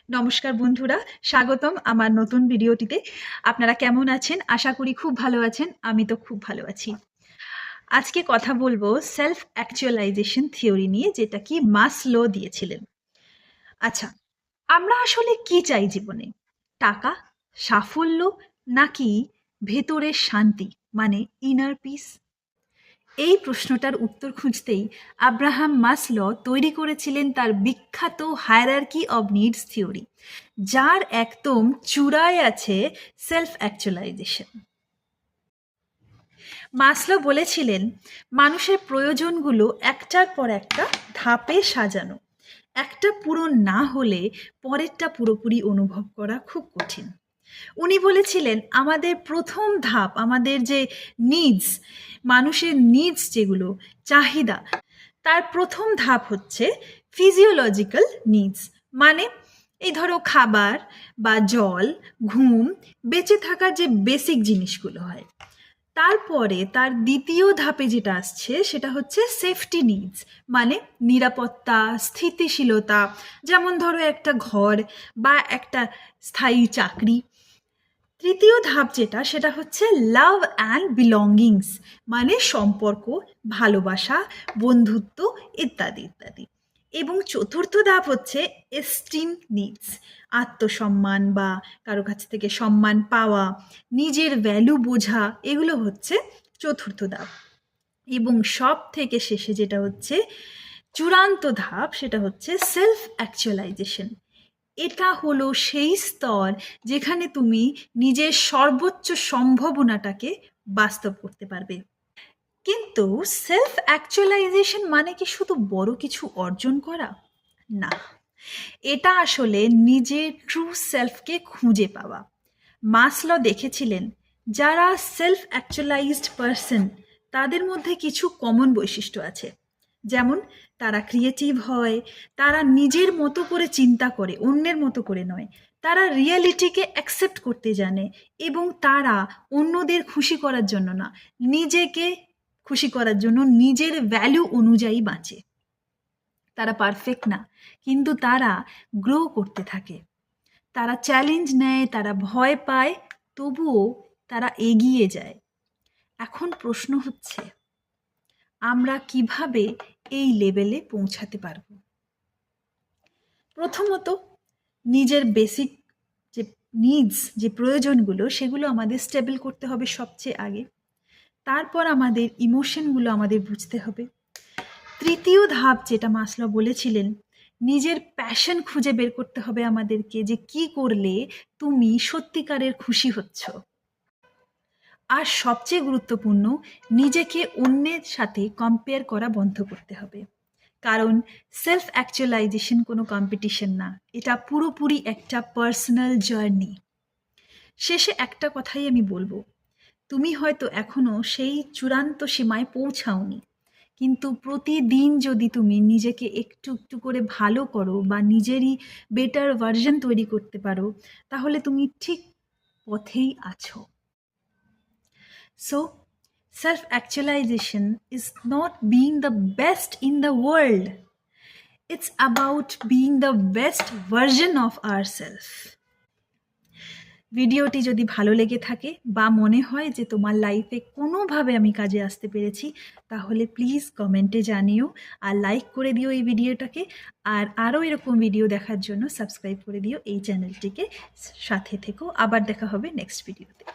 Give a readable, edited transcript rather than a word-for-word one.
নমস্কার বন্ধুরা, স্বাগতম আমার নতুন ভিডিওটিতে। আপনারা কেমন আছেন? আশা করি খুব ভালো আছেন। আমি তো খুব ভালো আছি। আজকে কথা বলবো সেলফ অ্যাকচুয়ালাইজেশন থিওরি নিয়ে, যেটা কি মাসলো দিয়েছিলেন। আচ্ছা, আমরা আসলে কি চাই জীবনে? টাকা, সাফল্য, নাকি ভেতরের শান্তি, মানে ইনার পিস? এই প্রশ্নটার উত্তর খুঁজতেই আব্রাহাম মাসলো তৈরি করেছিলেন তার বিখ্যাত হায়ারার্কি অব নিডস থিওরি, যার একদম চূড়ায় আছে সেলফ অ্যাকচুয়ালাইজেশন। মাসলো বলেছিলেন, মানুষের প্রয়োজনগুলো একটার পর একটা ধাপে সাজানো। একটা পূরণ না হলে পরেরটা পুরোপুরি অনুভব করা খুব কঠিন। উনি বলেছিলেন, আমাদের প্রথম ধাপ, আমাদের যে নিডস, মানুষের নিডস যেগুলো চাহিদা, তার প্রথম ধাপ হচ্ছে ফিজিওলজিক্যাল নিডস। মানে এই ধরো খাবার বা জল, ঘুম, বেঁচে থাকার যে বেসিক জিনিসগুলো হয়। তারপরে তার দ্বিতীয় ধাপে যেটা আসছে সেটা হচ্ছে সেফটি নিডস, মানে নিরাপত্তা, স্থিতিশীলতা, যেমন ধরো একটা ঘর বা একটা স্থায়ী চাকরি। তৃতীয় ধাপ যেটা, সেটা হচ্ছে লাভ অ্যান্ড বিলঙ্গিংস, মানে সম্পর্ক, ভালোবাসা, বন্ধুত্ব ইত্যাদি ইত্যাদি। এবং চতুর্থ ধাপ হচ্ছে এস্টিম নিডস, আত্মসম্মান বা কারো কাছ থেকে সম্মান পাওয়া, নিজের ভ্যালু বোঝা, এগুলো হচ্ছে চতুর্থ ধাপ। এবং সব থেকে শেষে যেটা হচ্ছে চূড়ান্ত ধাপ, সেটা হচ্ছে সেলফ অ্যাকচুয়ালাইজেশন। এটা হলো সেই স্তর যেখানে তুমি নিজের সর্বোচ্চ সম্ভাবনাটাকে বাস্তব করতে পারবে। কিন্তু সেলফ অ্যাকচুয়ালাইজেশন মানে কি শুধু বড় কিছু অর্জন করা? না, এটা আসলে নিজের ট্রু সেলফকে খুঁজে পাওয়া। মাসলো দেখেছিলেন, যারা সেলফ অ্যাকচুয়ালাইজড পারসন, তাদের মধ্যে কিছু কমন বৈশিষ্ট্য আছে। যেমন তারা ক্রিয়েটিভ হয়, তারা নিজের মতো করে চিন্তা করে, অন্যের মতো করে নয়, তারা রিয়েলিটিকে অ্যাকসেপ্ট করতে জানে, এবং তারা অন্যদের খুশি করার জন্য না, নিজেকে খুশি করার জন্য নিজের ভ্যালু অনুযায়ী বাঁচে। তারা পারফেক্ট না, কিন্তু তারা গ্রো করতে থাকে। তারা চ্যালেঞ্জ নেয়, তারা ভয় পায়, তবুও তারা এগিয়ে যায়। এখন প্রশ্ন হচ্ছে, আমরা কিভাবে এই লেভেলে পৌঁছাতে পারবো? প্রথমত, নিজের বেসিক যে নিডস, যে প্রয়োজনগুলো, সেগুলো আমাদের স্টেবল করতে হবে সবচেয়ে আগে। তারপর আমাদের ইমোশনগুলো আমাদের বুঝতে হবে। তৃতীয় ধাপ যেটা মাসলো বলেছিলেন, নিজের প্যাশন খুঁজে বের করতে হবে আমাদেরকে, যে কি করলে তুমি সত্যিকারের খুশি হচ্ছ। আর সবচেয়ে গুরুত্বপূর্ণ, নিজেকে অন্যের সাথে কম্পেয়ার করা বন্ধ করতে হবে। কারণ সেলফ অ্যাকচুয়ালাইজেশন কোনো কম্পিটিশন না, এটা পুরোপুরি একটা পার্সোনাল জার্নি। শেষে একটা কথাই আমি বলবো, তুমি হয়তো এখনো সেই চূড়ান্ত সীমায় পৌঁছাওনি, কিন্তু প্রতিদিন যদি তুমি নিজেকে একটু একটু করে ভালো করো বা নিজেরই বেটার ভার্জন তৈরি করতে পারো, তাহলে তুমি ঠিক পথেই আছো। So, self actualization is not being the best in the world, it's about being the best version of ourselves. ভিডিওটি যদি ভালো লেগে থাকে বা মনে হয় যে তোমার লাইফে কোনোভাবে আমি কাজে আসতে পেরেছি, তাহলে প্লিজ কমেন্টে জানিও, আর লাইক করে দিও এই ভিডিওটাকে। আর আরও এরকম ভিডিও দেখার জন্য সাবস্ক্রাইব করে দিও এই চ্যানেলটিকে। সাথে থেকো, আবার দেখা হবে নেক্সট ভিডিওতে।